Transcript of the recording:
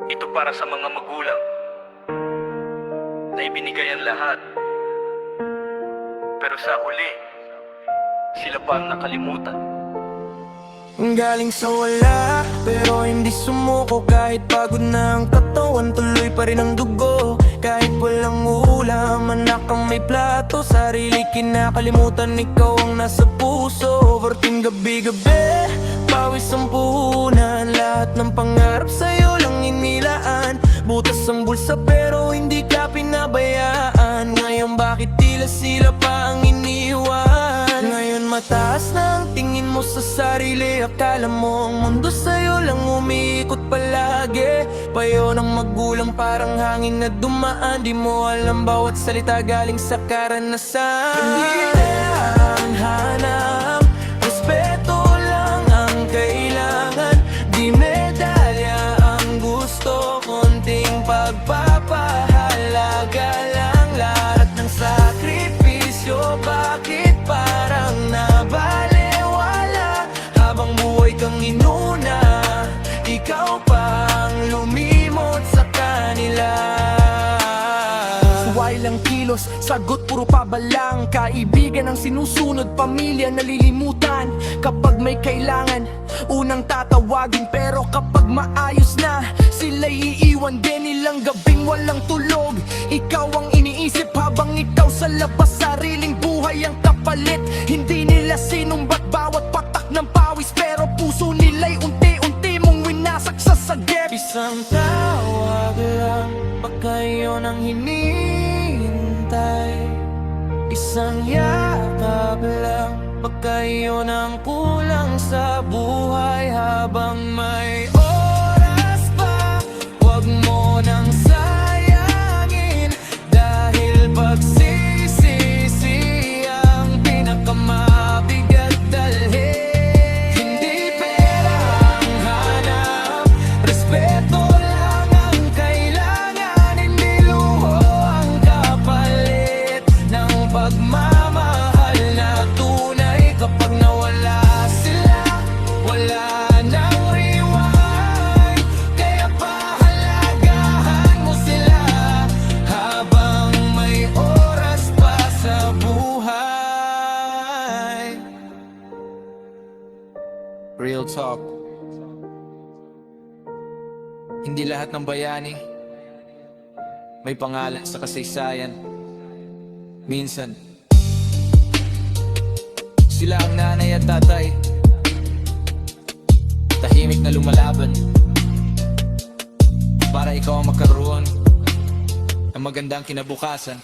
Ito para sa mga magulang na ibinigay ang lahat, pero sa huli, sila pa ang nakalimutan. Galing sa wala, pero hindi sumuko. Kahit pagod na ang katawan, tuloy pa rin ang dugo. Kahit walang ulam, anak ang may plato. Sarili kinakalimutan, ikaw ang nasa puso. Overthink gabi-gabi, pawis ang puhunan. Lahat ng pangarap sa'yo lang inilaan. Butas ang bulsa pero hindi ka pinabayaan. Ngayon bakit tila sila pa ang iniwan? Ngayon mataas na ang tingin mo sa sarili. Akala mo ang mundo sa'yo lang umiikot palagi. Payo ng magulang parang hangin na dumaan. Di mo alam bawat salita galing sa karanasan. Hindi ang hanap, respeto lang ang kailangan. Di medalya ang gusto, konting pagpapahalaga lang. Lahat ng sakripisyo, bakit parang nabalewala? Habang buhay kang inuna, ikaw pang lumimot sa kanila. Suway lang kilos, sagot puro pabalang. Kaibigan ang sinusunod, pamilya nalilimutan. Kapag may kailangan, unang tatawagin. Pero kapag maayos na, sila'y iiwan din. Ilang gabing walang tulog, ikaw ang iniisip habang ikaw sa labas. Sariling buhay ang kapalit. Hindi nila sinumbat bawat patak ng pawis, pero puso nila'y unti-unti mong winasak sa sagip. Isang tawag lang, baka yun ang hinihintay. Isang yakap lang, baka yun ang kulang sa buhay. Habang may oras pa, huwag mo nang sayangin. Dahil pagsisisi ang pinakamabigat dalhin. Hindi pera ang hanap, respeto lang ang kailangan. Hindi luho ang kapalit ng pagmamahal na tunay. Kapag nawala sila, wala nang rewind. Kaya pahalagahan mo sila habang may oras pa sa buhay. Real talk. Hindi lahat ng bayani may pangalan sa kasaysayan. Minsan, sila ang nanay at tatay, tahimik na lumalaban para ikaw ang magkaroon ng magandang kinabukasan.